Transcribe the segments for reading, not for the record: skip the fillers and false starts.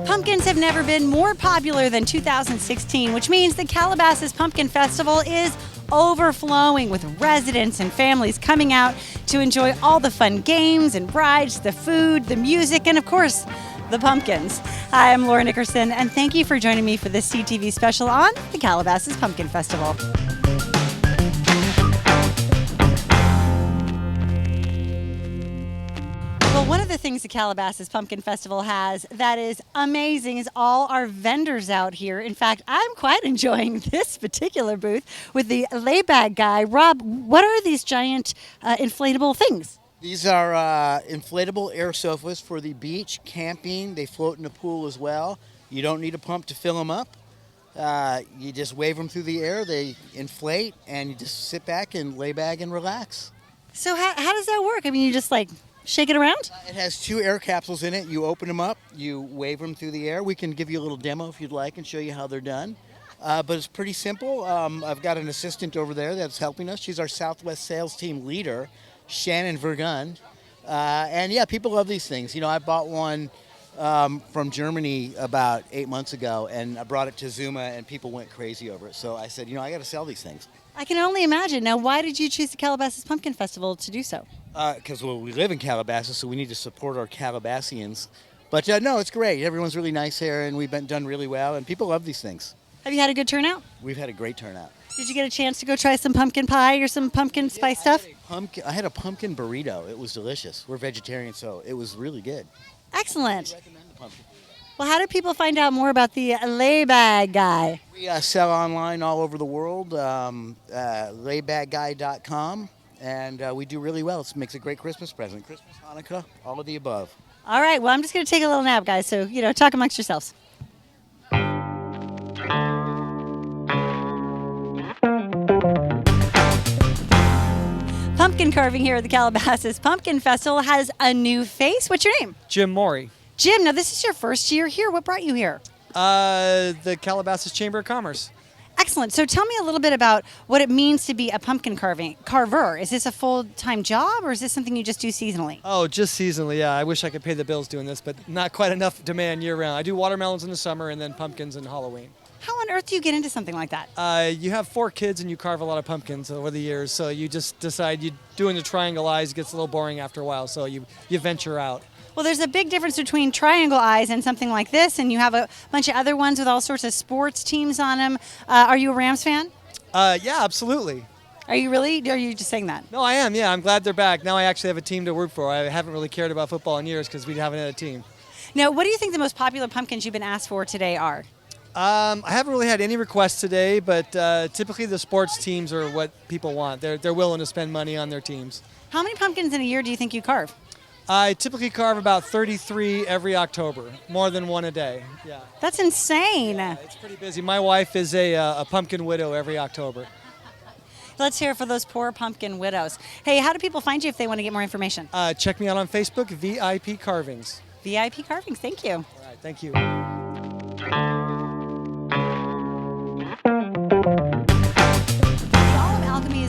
Pumpkins have never been more popular than 2016, which means the Calabasas Pumpkin Festival is overflowing with residents and families coming out to enjoy all the fun games and rides, the food, the music, and of course, the pumpkins. Hi, I'm Laura Nickerson, and thank you for joining me for this CTV special on the Calabasas Pumpkin Festival. Well, one of the things the Calabasas Pumpkin Festival has that is amazing is all our vendors out here. In fact, I'm quite enjoying this particular booth with the laybag guy. Rob, what are these giant inflatable things? These are inflatable air sofas for the beach, camping. They float in the pool as well. You don't need a pump to fill them up. You just wave them through the air. They inflate, and you just sit back and lay back and relax. So how does that work? I mean, you just like shake it around? It has 2 air capsules in it. You open them up, you wave them through the air. We can give you a little demo if you'd like and show you how they're done. But it's pretty simple. I've got an assistant over there that's helping us. She's our Southwest sales team leader, Shannon Vergun. And yeah, people love these things. You know, I bought one from Germany about 8 months ago, and I brought it to Zuma, and people went crazy over it. So I said, you know, I got to sell these things. I can only imagine. Now, why did you choose the Calabasas Pumpkin Festival to do so? Because we live in Calabasas, so we need to support our Calabasians. But no, it's great. Everyone's really nice here, and we've done really well, and people love these things. Have you had a good turnout? We've had a great turnout. Did you get a chance to go try some pumpkin pie or some pumpkin spice stuff? I had a pumpkin burrito. It was delicious. We're vegetarian, so it was really good. Excellent. I recommend the pumpkin burrito. Well, how do people find out more about the laybag guy? We sell online all over the world, laybagguy.com, and we do really well. It makes a great Christmas present. Christmas, Hanukkah, all of the above. All right, well, I'm just going to take a little nap, guys, so, talk amongst yourselves. Pumpkin carving here at the Calabasas Pumpkin Festival has a new face. What's your name? Jim Morey. Jim, now this is your first year here. What brought you here? The Calabasas Chamber of Commerce. Excellent. So tell me a little bit about what it means to be a pumpkin carver. Is this a full-time job, or is this something you just do seasonally? Oh, just seasonally, yeah. I wish I could pay the bills doing this, but not quite enough demand year-round. I do watermelons in the summer and then pumpkins in Halloween. How on earth do you get into something like that? You have 4 kids and you carve a lot of pumpkins over the years, so you just decide doing the triangle eyes gets a little boring after a while, so you venture out. Well, there's a big difference between triangle eyes and something like this, and you have a bunch of other ones with all sorts of sports teams on them. Are you a Rams fan? Yeah, absolutely. Are you really? Or are you just saying that? No, I am, yeah. I'm glad they're back. Now I actually have a team to root for. I haven't really cared about football in years because we haven't had a team. Now, what do you think the most popular pumpkins you've been asked for today are? I haven't really had any requests today, but typically the sports teams are what people want. They're willing to spend money on their teams. How many pumpkins in a year do you think you carve? I typically carve about 33 every October, more than one a day. Yeah, That's insane. yeah, it's pretty busy. My wife is a pumpkin widow every October. Let's hear it for those poor pumpkin widows. Hey, how do people find you if they want to get more information? Check me out on Facebook, VIP Carvings. VIP Carvings, thank you. All right, thank you.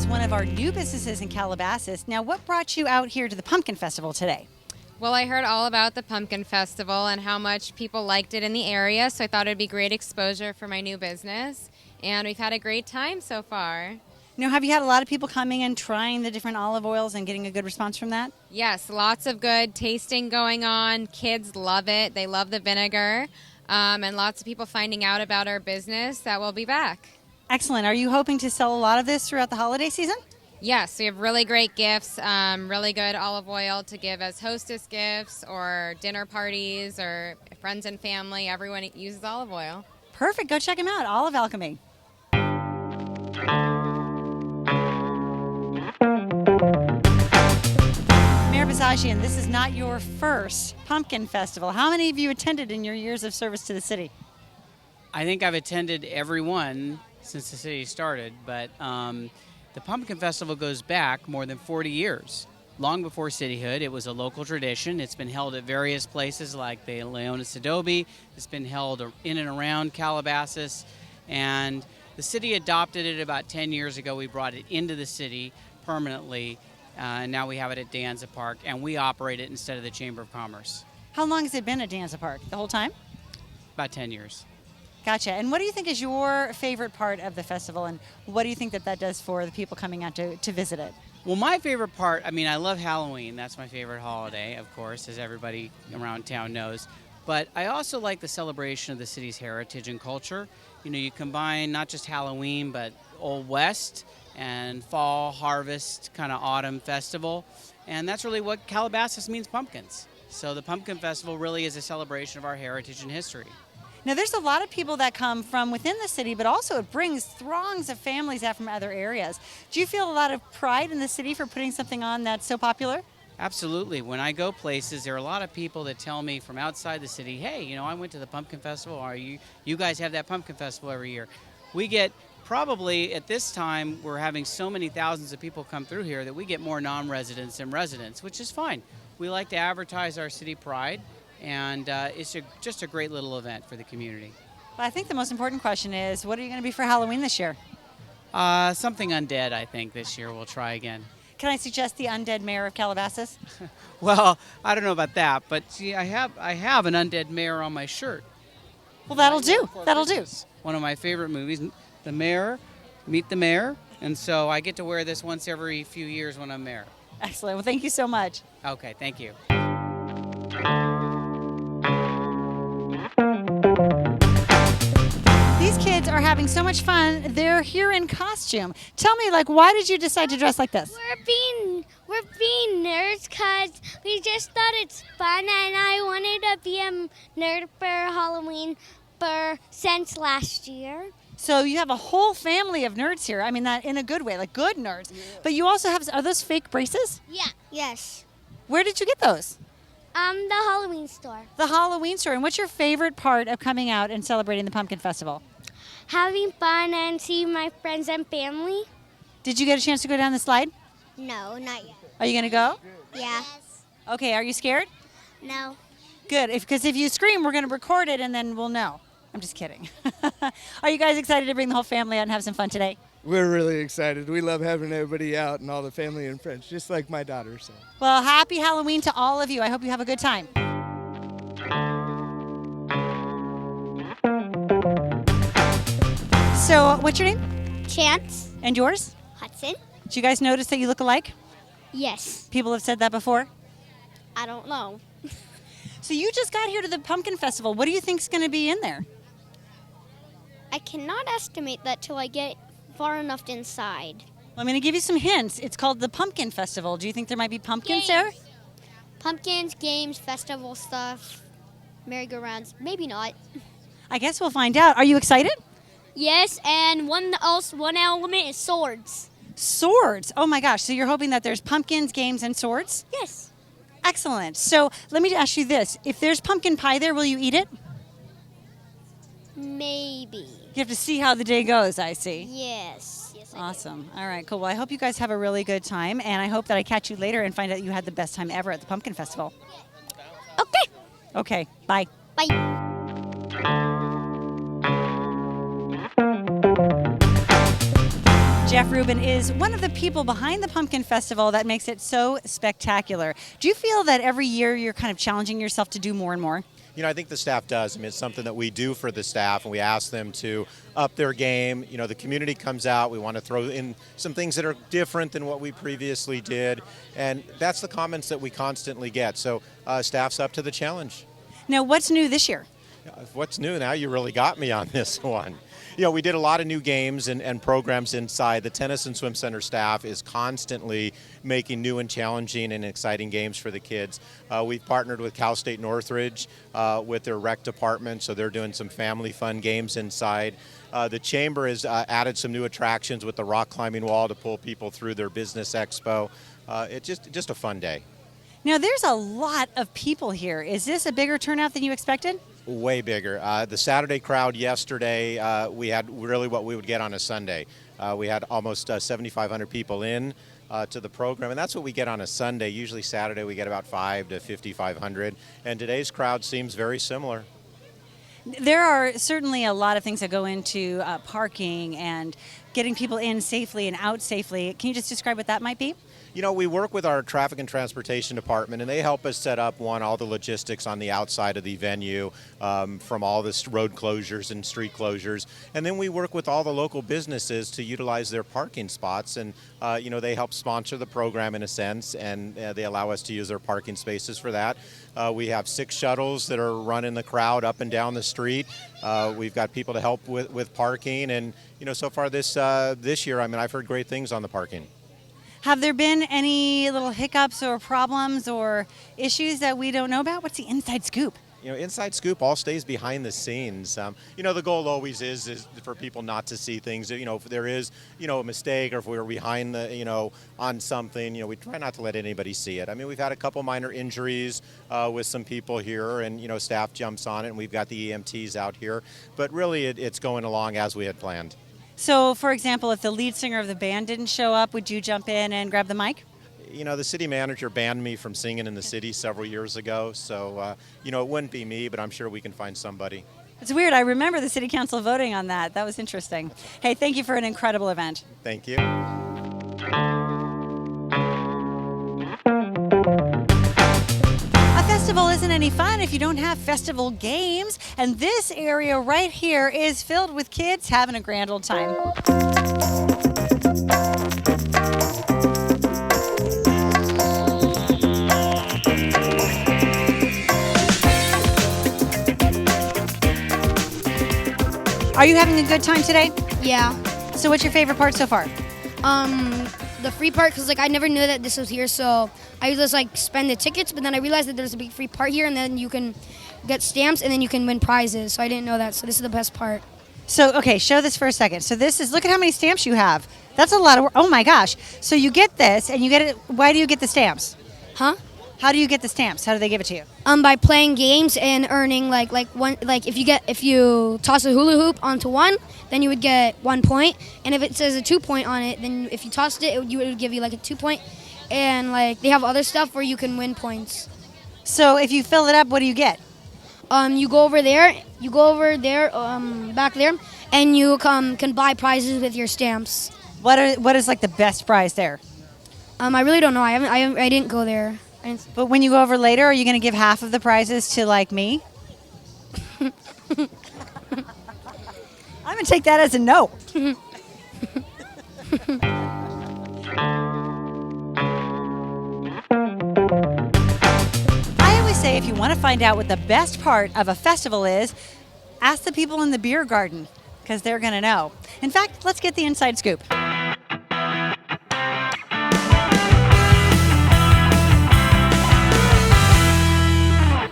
One of our new businesses in Calabasas. Now, what brought you out here to the Pumpkin Festival today? Well, I heard all about the Pumpkin Festival and how much people liked it in the area, so I thought it'd be great exposure for my new business. And we've had a great time so far. Now, have you had a lot of people coming and trying the different olive oils and getting a good response from that? Yes, lots of good tasting going on. Kids love it. They love the vinegar. And lots of people finding out about our business that we'll be back. Excellent. Are you hoping to sell a lot of this throughout the holiday season? Yes, we have really great gifts, really good olive oil to give as hostess gifts or dinner parties or friends and family. Everyone uses olive oil. Perfect. Go check them out. Olive Alchemy. Mayor Basagian, this is not your first Pumpkin Festival. How many of you attended in your years of service to the city? I think I've attended every one since the city started, but the Pumpkin Festival goes back more than 40 years. Long before cityhood, it was a local tradition. It's been held at various places like the Leonis Adobe. It's been held in and around Calabasas, and the city adopted it about 10 years ago. We brought it into the city permanently, and now we have it at Danza Park, and we operate it instead of the Chamber of Commerce. How long has it been at Danza Park? The whole time? about 10 years. Gotcha. And what do you think is your favorite part of the festival, and what do you think that that does for the people coming out to visit it? Well, my favorite part, I mean, I love Halloween. That's my favorite holiday, of course, as everybody around town knows. But I also like the celebration of the city's heritage and culture. You know, you combine not just Halloween, but Old West and fall, harvest, kind of autumn festival. And that's really what Calabasas means, pumpkins. So the Pumpkin Festival really is a celebration of our heritage and history. Now, there's a lot of people that come from within the city, but also it brings throngs of families out from other areas. Do you feel a lot of pride in the city for putting something on that's so popular? Absolutely. When I go places, there are a lot of people that tell me from outside the city, hey, you know, I went to the Pumpkin Festival, or you guys have that Pumpkin Festival every year. We get probably at this time, we're having so many thousands of people come through here that we get more non-residents than residents, which is fine. We like to advertise our city pride, and it's just a great little event for the community. Well, I think the most important question is, what are you going to be for Halloween this year? Something undead, I think, this year. We'll try again. Can I suggest the undead mayor of Calabasas? Well, I don't know about that, but see, I have an undead mayor on my shirt. Well, that'll do. That'll do. One of my favorite movies, The Mayor, Meet the Mayor, and so I get to wear this once every few years when I'm mayor. Excellent. Well, thank you so much. Okay, thank you. These kids are having so much fun. They're here in costume. Tell me, why did you decide to dress like this? We're being nerds because we just thought it's fun, and I wanted to be a nerd for Halloween since last year. So you have a whole family of nerds here. I mean that in a good way, like good nerds. Yeah. But you also have, are those fake braces? Yeah. Yes. Where did you get those? The Halloween store. The Halloween store. And what's your favorite part of coming out and celebrating the Pumpkin Festival? Having fun and seeing my friends and family. Did you get a chance to go down the slide? No, not yet. Are you going to go? Yeah. Okay, are you scared? No. Good, because if you scream, we're going to record it and then we'll know. I'm just kidding. Are you guys excited to bring the whole family out and have some fun today? We're really excited. We love having everybody out and all the family and friends, just like my daughter. So. Well, happy Halloween to all of you. I hope you have a good time. So, what's your name? Chance. And yours? Hudson. Did you guys notice that you look alike? Yes. People have said that before? I don't know. So you just got here to the Pumpkin Festival. What do you think's going to be in there? I cannot estimate that till I get far enough inside. Well, I'm going to give you some hints. It's called the Pumpkin Festival. Do you think there might be pumpkins there? Pumpkins, games, festival stuff, merry-go-rounds. Maybe not. I guess we'll find out. Are you excited? Yes, and one element is swords. Swords. Oh my gosh. So you're hoping that there's pumpkins, games, and swords? Yes. Excellent. So let me ask you this. If there's pumpkin pie there, will you eat it? Maybe. You have to see how the day goes, I see. Yes. Yes, Awesome. All right, cool. Well, I hope you guys have a really good time, and I hope that I catch you later and find out you had the best time ever at the Pumpkin Festival. Okay. Okay, bye. Bye. Jeff Rubin is one of the people behind the Pumpkin Festival that makes it so spectacular. Do you feel that every year you're kind of challenging yourself to do more and more? You know, I think the staff does. I mean, it's something that we do for the staff, and we ask them to up their game. You know, the community comes out. We want to throw in some things that are different than what we previously did, and that's the comments that we constantly get. So staff's up to the challenge. Now, what's new this year? What's new now? You really got me on this one. You know, we did a lot of new games and programs inside. The Tennis and Swim Center staff is constantly making new and challenging and exciting games for the kids. We've partnered with Cal State Northridge with their rec department, so they're doing some family fun games inside. The Chamber has added some new attractions with the rock climbing wall to pull people through their business expo. It's just a fun day. Now, there's a lot of people here. Is this a bigger turnout than you expected? Way bigger. The Saturday crowd yesterday, we had really what we would get on a Sunday. We had almost 7,500 people in to the program, and that's what we get on a Sunday. Usually Saturday we get about 5 to 5,500, and today's crowd seems very similar. There are certainly a lot of things that go into parking and getting people in safely and out safely. Can you just describe what that might be? We work with our traffic and transportation department, and they help us set up, all the logistics on the outside of the venue, from all the road closures and street closures. And then we work with all the local businesses to utilize their parking spots. And, they help sponsor the program in a sense, and they allow us to use their parking spaces for that. We have 6 shuttles that are running the crowd up and down the street. We've got people to help with parking. And, so far this year, I've heard great things on the parking. Have there been any little hiccups or problems or issues that we don't know about? What's the inside scoop? Inside scoop all stays behind the scenes. The goal always is for people not to see things. If there is, a mistake, or if we're behind on something, we try not to let anybody see it. We've had a couple minor injuries with some people here, and, staff jumps on it, and we've got the EMTs out here. But really, it's going along as we had planned. So, for example, if the lead singer of the band didn't show up, would you jump in and grab the mic? The city manager banned me from singing in the city several years ago, so, it wouldn't be me, but I'm sure we can find somebody. It's weird. I remember the city council voting on that. That was interesting. Hey, thank you for an incredible event. Thank you. A festival isn't any fun if you don't have festival games, and this area right here is filled with kids having a grand old time. Are you having a good time today? Yeah. So what's your favorite part so far? The free part, because I never knew that this was here, so I just spend the tickets, but then I realized that there's a big free part here, and then you can get stamps, and then you can win prizes. So I didn't know that, so this is the best part. So, okay, show this for a second. So this is, look at how many stamps you have. That's a lot of work. Oh my gosh. So you get this, and you get it. Why do you get the stamps? Huh? How do you get the stamps? How do they give it to you? By playing games and earning if you toss a hula hoop onto one, then you would get 1 point, and if it says a 2 point on it, then if you tossed it, it would give you a 2 point, and they have other stuff where you can win points. So if you fill it up, what do you get? You go over there, back there, and you can buy prizes with your stamps. What is the best prize there? I really don't know. I didn't go there. But when you go over later, are you going to give half of the prizes to me? I'm going to take that as a no. I always say if you want to find out what the best part of a festival is, ask the people in the beer garden, because they're going to know. In fact, let's get the inside scoop.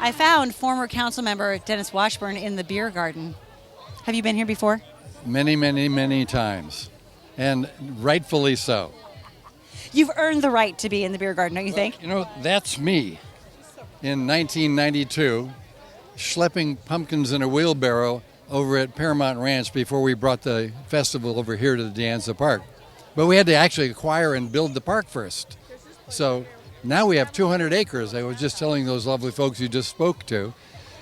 I found former council member Dennis Washburn in the beer garden. Have you been here before? Many, many, many times, and rightfully so. You've earned the right to be in the beer garden, don't you think? That's me. In 1992, schlepping pumpkins in a wheelbarrow over at Paramount Ranch before we brought the festival over here to the De Anza Park. But we had to actually acquire and build the park first. So now we have 200 acres. I was just telling those lovely folks you just spoke to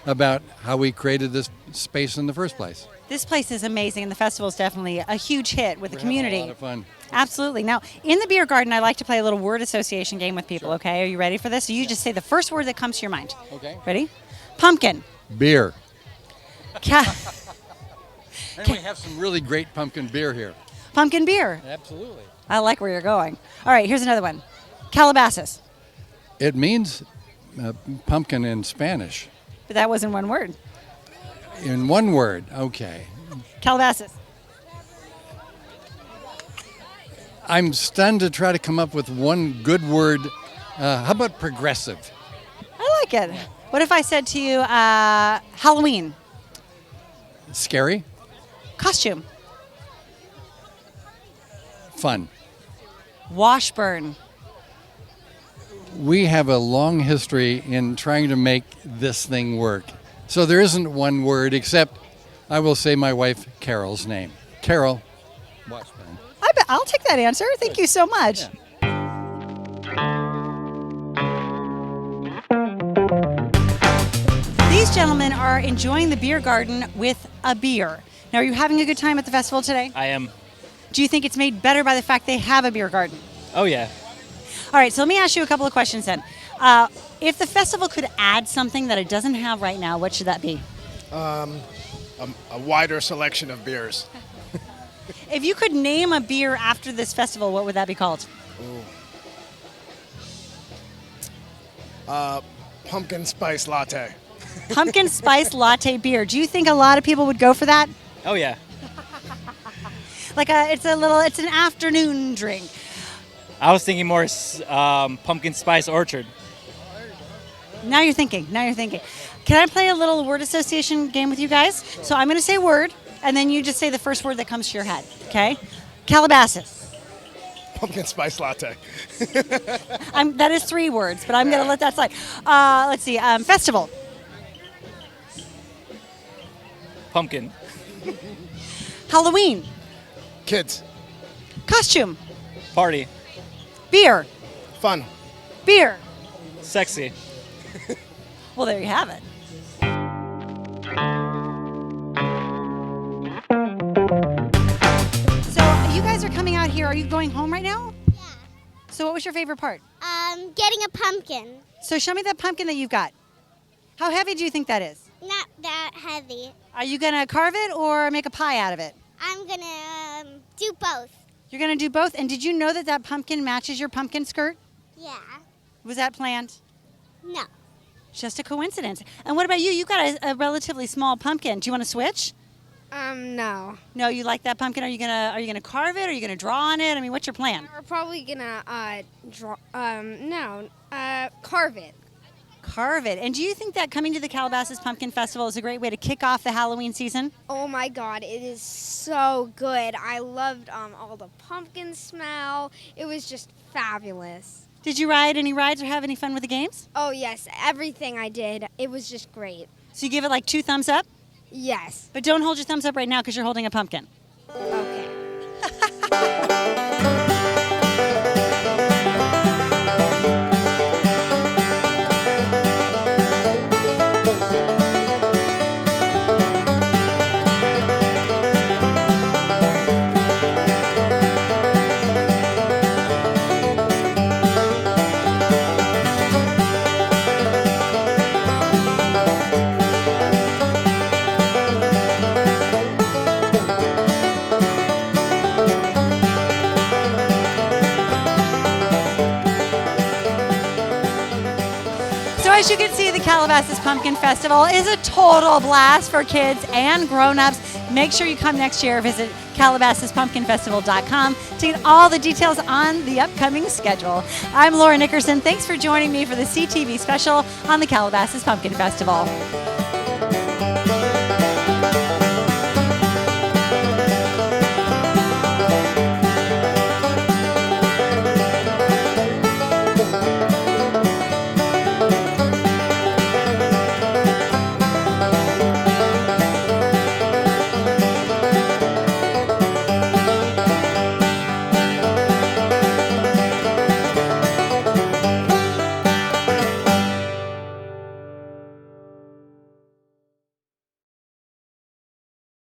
about how we created this space in the first place. This place is amazing, and the festival is definitely a huge hit with the community. A lot of fun. Absolutely. Now, in the beer garden, I like to play a little word association game with people, okay? Are you ready for this? So you just say the first word that comes to your mind. Okay. Ready? Pumpkin. Beer. And we have some really great pumpkin beer here. Pumpkin beer. Absolutely. I like where you're going. All right, here's another one. Calabasas. It means pumpkin in Spanish. But that wasn't one word. In one word, okay. Calabasas. I'm stunned to try to come up with one good word. How about progressive? I like it. What if I said to you, Halloween? Scary? Costume. Fun. Washburn. We have a long history in trying to make this thing work. So there isn't one word except I will say my wife Carol's name. Carol Washburn. I'll take that answer. Thank you so much. These gentlemen are enjoying the beer garden with a beer. Now, are you having a good time at the festival today? I am. Do you think it's made better by the fact they have a beer garden? Oh, yeah. All right, so let me ask you a couple of questions then. If the festival could add something that it doesn't have right now, what should that be? A wider selection of beers. If you could name a beer after this festival, what would that be called? Pumpkin spice latte. Pumpkin spice latte beer. Do you think a lot of people would go for that? Oh yeah. It's an afternoon drink. I was thinking more pumpkin spice orchard. Now you're thinking. Can I play a little word association game with you guys? So I'm going to say a word, and then you just say the first word that comes to your head, okay? Calabasas. Pumpkin spice latte. That is 3 words, but I'm going to let that slide. Let's see. Festival. Pumpkin. Halloween. Kids. Costume. Party. Beer. Fun. Beer. Sexy. Well, there you have it. So you guys are coming out here. Are you going home right now? Yeah. So what was your favorite part? Getting a pumpkin. So show me that pumpkin that you've got. How heavy do you think that is? Not that heavy. Are you going to carve it or make a pie out of it? I'm gonna do both. You're going to do both. And did you know that pumpkin matches your pumpkin skirt? Yeah. Was that planned? No. Just a coincidence. And what about you? You got a relatively small pumpkin. Do you want to switch? No. No, you like that pumpkin? Are you gonna carve it? Are you gonna draw on it? I mean, what's your plan? We're probably gonna carve it. Carve it. And do you think that coming to the Calabasas Pumpkin Festival is a great way to kick off the Halloween season? Oh my God, it is so good. I loved all the pumpkin smell. It was just fabulous. Did you ride any rides or have any fun with the games? Oh yes, everything I did. It was just great. So you give it like 2 thumbs up? Yes. But don't hold your thumbs up right now because you're holding a pumpkin. Okay. So as you can see, the Calabasas Pumpkin Festival is a total blast for kids and grown-ups. Make sure you come next year. Visit CalabasasPumpkinFestival.com to get all the details on the upcoming schedule. I'm Laura Nickerson. Thanks for joining me for the CTV special on the Calabasas Pumpkin Festival.